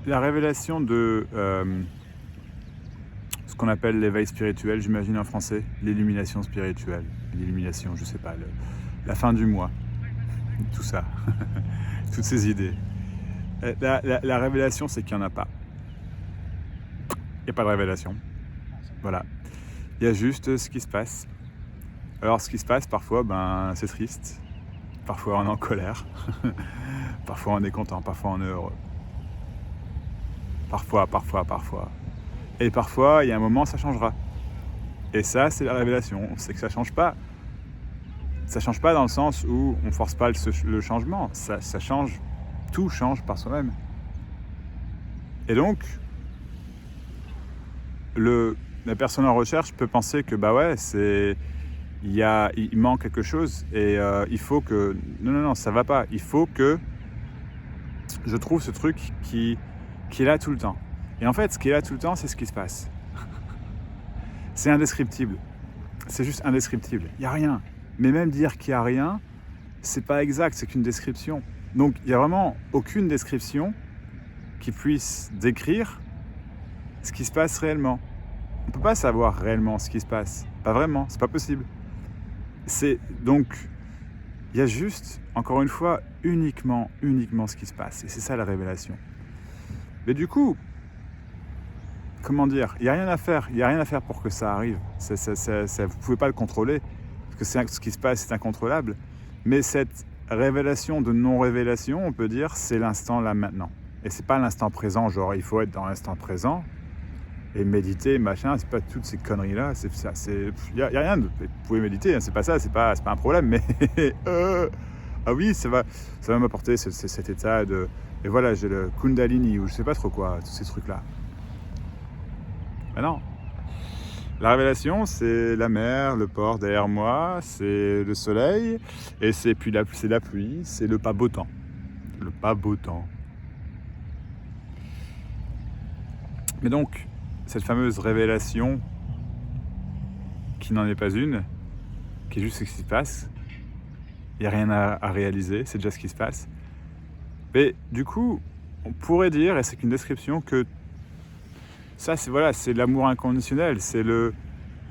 la révélation de ce qu'on appelle l'éveil spirituel, j'imagine en français, l'illumination spirituelle, l'illumination, je sais pas, la fin du mois, tout ça, toutes ces idées. La révélation, c'est qu'il n'y en a pas. Il n'y a pas de révélation. Voilà. Il y a juste ce qui se passe. Alors, ce qui se passe, parfois, c'est triste. Parfois, on est en colère. Parfois, on est content. Parfois, on est heureux. Parfois. Et parfois, il y a un moment, ça changera. Et ça, c'est la révélation. C'est que ça change pas. Ça change pas dans le sens où on force pas le changement. Ça change. Tout change par soi-même. Et donc, la personne en recherche peut penser que il manque quelque chose et il faut que non, ça va pas. Il faut que je trouve ce truc qui est là tout le temps. Et en fait, ce qui est là tout le temps, c'est ce qui se passe. C'est indescriptible. C'est juste indescriptible. Il y a rien. Mais même dire qu'il y a rien, c'est pas exact. C'est qu'une description. Donc, il y a vraiment aucune description qui puisse décrire ce qui se passe réellement. On ne peut pas savoir réellement ce qui se passe. Pas vraiment, c'est pas possible. Donc, il y a juste, encore une fois, uniquement ce qui se passe. Et c'est ça la révélation. Mais du coup, comment dire, il n'y a rien à faire. Il n'y a rien à faire pour que ça arrive. Vous ne pouvez pas le contrôler. Parce que ce qui se passe, c'est incontrôlable. Mais cette révélation de non-révélation, on peut dire, c'est l'instant là maintenant. Et c'est pas l'instant présent, genre il faut être dans l'instant présent. Et méditer, machin, c'est pas toutes ces conneries-là, y a rien de... Vous pouvez méditer, hein, c'est pas ça, c'est pas un problème, mais... ah oui, ça va m'apporter cet état de... Et voilà, j'ai le Kundalini, ou je sais pas trop quoi, tous ces trucs-là. Ben non. La révélation, c'est la mer, le port derrière moi, c'est le soleil, et c'est la pluie, c'est le pas beau temps. Le pas beau temps. Mais donc... cette fameuse révélation qui n'en est pas une, qui est juste ce qui se passe. Il n'y a rien à réaliser, c'est déjà ce qui se passe. Mais du coup, on pourrait dire, et c'est qu'une description, que ça, c'est l'amour inconditionnel.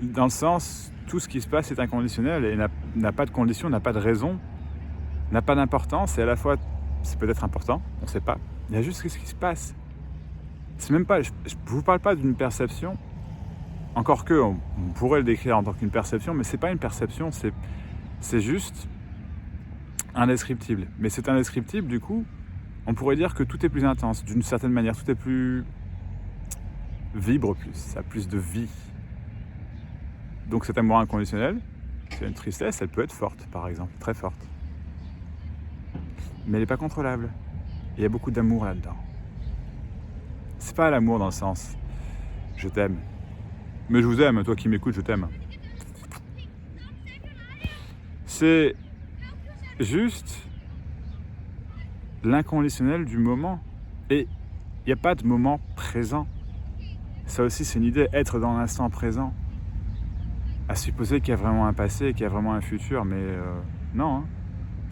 Dans le sens, tout ce qui se passe est inconditionnel et n'a pas de condition, n'a pas de raison, n'a pas d'importance. Et à la fois, c'est peut-être important, on ne sait pas. Il y a juste ce qui se passe. C'est même pas, je vous parle pas d'une perception, encore que on pourrait le décrire en tant qu'une perception, mais c'est pas une perception, c'est juste indescriptible. Mais c'est indescriptible, du coup, on pourrait dire que tout est plus intense, d'une certaine manière, tout est plus vibre plus, ça a plus de vie. Donc cet amour inconditionnel, c'est une tristesse, elle peut être forte, par exemple, très forte. Mais elle n'est pas contrôlable. Il y a beaucoup d'amour là-dedans. C'est pas l'amour dans le sens je t'aime. Mais je vous aime, toi qui m'écoutes, je t'aime. C'est juste l'inconditionnel du moment. Et il n'y a pas de moment présent. Ça aussi, c'est une idée, être dans l'instant présent. À supposer qu'il y a vraiment un passé, qu'il y a vraiment un futur, mais non. Hein.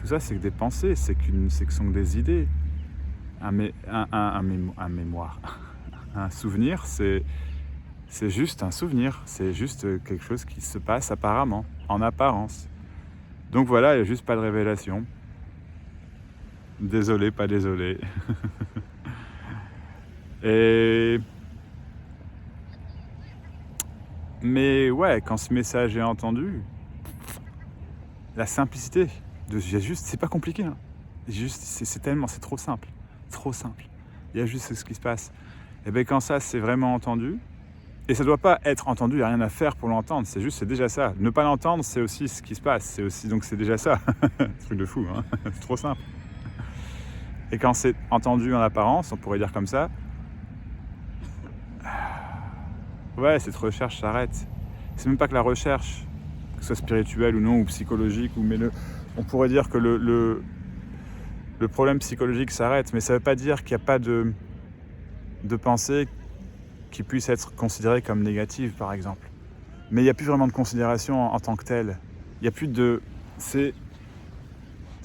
Tout ça, c'est que des pensées, c'est que sont que des idées. Un mémoire. Un souvenir, c'est juste un souvenir. C'est juste quelque chose qui se passe apparemment, en apparence. Donc voilà, il n'y a juste pas de révélation. Désolé, pas désolé. Mais ouais, quand ce message est entendu, la simplicité, c'est pas compliqué. Hein. C'est trop simple. Trop simple. Il y a juste ce qui se passe. Et bien quand ça c'est vraiment entendu, et ça doit pas être entendu, il n'y a rien à faire pour l'entendre, c'est déjà ça. Ne pas l'entendre, c'est aussi ce qui se passe, donc c'est déjà ça. Truc de fou, hein. C'est trop simple. Et quand c'est entendu en apparence, on pourrait dire comme ça, ouais, cette recherche s'arrête. C'est même pas que la recherche, que ce soit spirituelle ou non, ou psychologique, on pourrait dire que le problème psychologique s'arrête, mais ça ne veut pas dire qu'il n'y a pas de pensée qui puisse être considérée comme négative, par exemple. Mais il n'y a plus vraiment de considération en tant que telle. Il n'y a plus de... C'est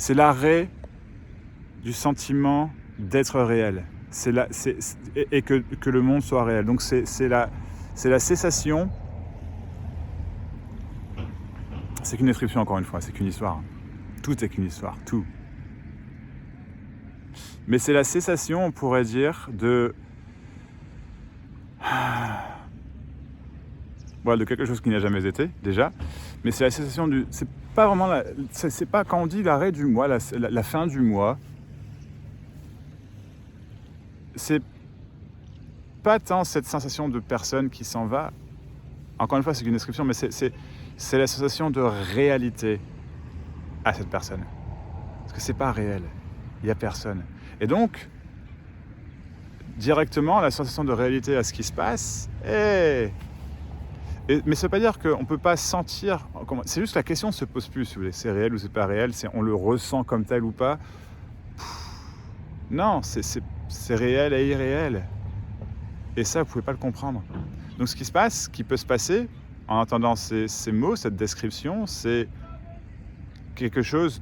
l'arrêt du sentiment d'être réel. et que le monde soit réel. Donc c'est la cessation. C'est qu'une description, encore une fois, c'est qu'une histoire. Tout est qu'une histoire, tout. Mais c'est la cessation, on pourrait dire, de quelque chose qui n'a jamais été, déjà. Mais c'est la cessation du... C'est pas vraiment... C'est pas quand on dit l'arrêt du mois, la fin du mois, c'est pas tant cette sensation de personne qui s'en va. Encore une fois, c'est qu'une description, mais c'est la sensation de réalité à cette personne. Parce que c'est pas réel. Il n'y a personne. Et donc, directement, la sensation de réalité à ce qui se passe, mais ça veut pas dire qu'on ne peut pas sentir... C'est juste que la question ne se pose plus, si vous voulez. C'est réel ou c'est pas réel, on le ressent comme tel ou pas. Non, c'est réel et irréel. Et ça, vous ne pouvez pas le comprendre. Donc ce qui se passe, ce qui peut se passer, en entendant ces mots, cette description, c'est quelque chose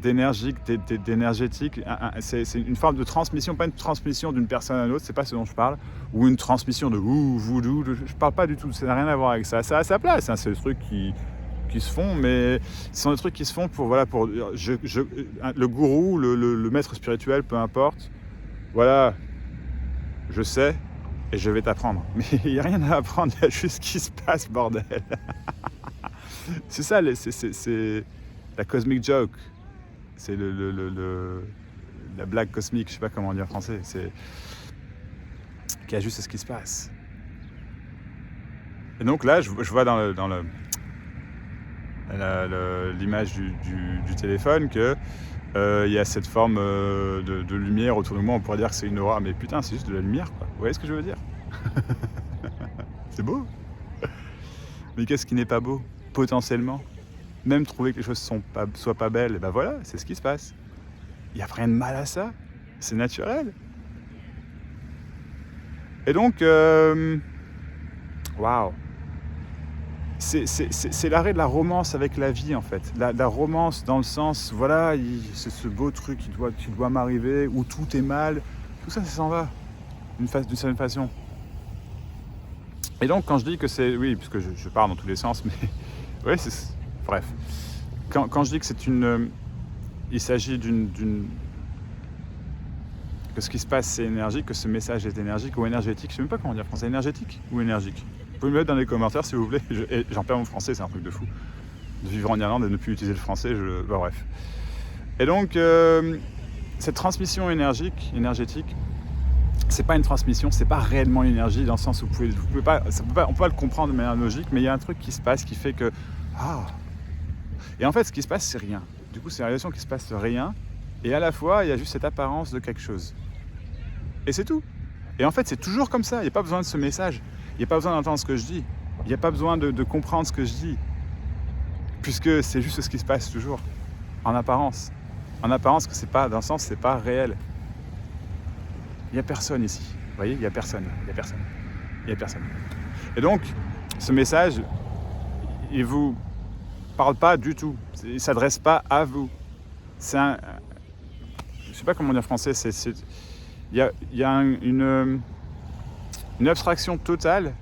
d'énergique, d'énergétique. C'est une forme de transmission, pas une transmission d'une personne à l'autre, c'est pas ce dont je parle, ou une transmission de voodoo, je parle pas du tout, ça n'a rien à voir avec ça. Ça a sa place, hein, c'est des trucs qui se font, mais ce sont des trucs qui se font pour le gourou, le maître spirituel, peu importe, voilà, je sais, et je vais t'apprendre. Mais il n'y a rien à apprendre, il y a juste ce qui se passe, bordel. C'est ça, c'est la cosmic joke. C'est la blague cosmique, je sais pas comment dire en français. C'est qu'il y a juste ce qui se passe. Et donc là, je vois dans l'image du téléphone que il y a cette forme de lumière autour de moi. On pourrait dire que c'est une aura, mais putain, c'est juste de la lumière, quoi. Vous voyez ce que je veux dire? C'est beau. Mais qu'est-ce qui n'est pas beau, potentiellement? Même trouver que les choses soient pas belles, et ben voilà, c'est ce qui se passe. Il n'y a rien de mal à ça, c'est naturel. Et donc, waouh, c'est l'arrêt de la romance avec la vie, en fait. La romance dans le sens, voilà, c'est ce beau truc qui doit m'arriver, où tout est mal, tout ça s'en va, d'une certaine façon. Et donc, quand je dis que c'est... Oui, puisque je pars dans tous les sens, mais... ouais, bref. Quand je dis que c'est il s'agit que ce qui se passe c'est énergique, que ce message est énergique ou énergétique, je sais même pas comment dire en français, énergétique ou énergique. Vous pouvez me mettre dans les commentaires si vous voulez, j'en perds mon français, c'est un truc de fou. De vivre en Irlande et de ne plus utiliser le français, bref. Et donc, cette transmission énergétique, c'est pas une transmission, c'est pas réellement une énergie dans le sens où on peut pas le comprendre de manière logique, mais il y a un truc qui se passe qui fait que... Et en fait, ce qui se passe, c'est rien. Du coup, c'est une relation qui se passe rien. Et à la fois, il y a juste cette apparence de quelque chose. Et c'est tout. Et en fait, c'est toujours comme ça. Il n'y a pas besoin de ce message. Il n'y a pas besoin d'entendre ce que je dis. Il n'y a pas besoin de comprendre ce que je dis. Puisque c'est juste ce qui se passe toujours. En apparence. En apparence, que c'est pas, dans le sens, c'est pas réel. Il n'y a personne ici. Vous voyez, il n'y a personne. Et donc, ce message, il vous... parle pas du tout, il s'adresse pas à vous. C'est je sais pas comment dire en français, il y a une abstraction totale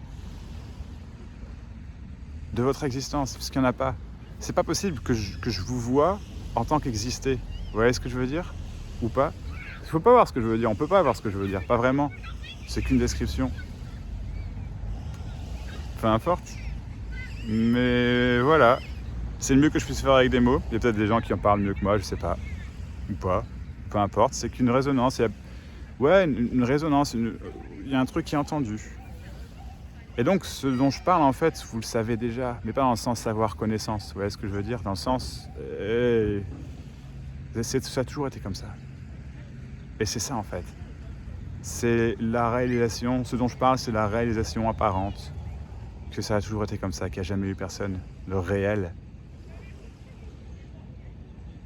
de votre existence, parce qu'il n'y en a pas. C'est pas possible que je vous vois en tant qu'exister. Vous voyez ce que je veux dire? Ou pas? Il faut pas voir ce que je veux dire, on peut pas voir ce que je veux dire, pas vraiment. C'est qu'une description. Peu importe. Mais voilà. C'est le mieux que je puisse faire avec des mots. Il y a peut-être des gens qui en parlent mieux que moi, je sais pas. Ou pas. Peu importe. C'est qu'une résonance. Une résonance. Il y a un truc qui est entendu. Et donc, ce dont je parle, en fait, vous le savez déjà. Mais pas dans le sens savoir-connaissance. Vous voyez ce que je veux dire? Dans le sens... ça a toujours été comme ça. Et c'est ça, en fait. C'est la réalisation... Ce dont je parle, c'est la réalisation apparente. Que ça a toujours été comme ça, qu'il n'y a jamais eu personne. Le réel.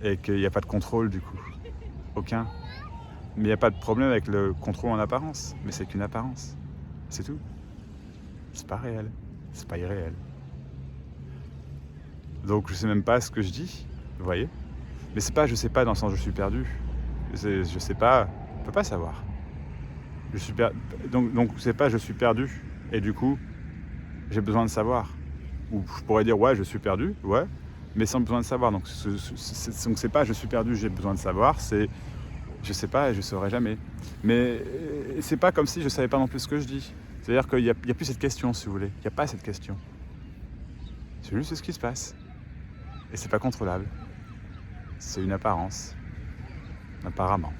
Et qu'il n'y a pas de contrôle du coup. Aucun. Mais il n'y a pas de problème avec le contrôle en apparence. Mais c'est qu'une apparence. C'est tout. C'est pas réel. C'est pas irréel. Donc je sais même pas ce que je dis. Vous voyez? Mais c'est pas je sais pas dans le sens je suis perdu. Je sais pas. On peut pas savoir. Donc c'est pas je suis perdu et du coup j'ai besoin de savoir. Ou je pourrais dire ouais je suis perdu, ouais, mais sans besoin de savoir. Donc c'est pas je suis perdu, j'ai besoin de savoir, c'est je sais pas et je saurai jamais. Mais c'est pas comme si je savais pas non plus ce que je dis. C'est-à-dire qu'il y a plus cette question si vous voulez, il n'y a pas cette question. C'est juste ce qui se passe. Et c'est pas contrôlable. C'est une apparence. Apparemment.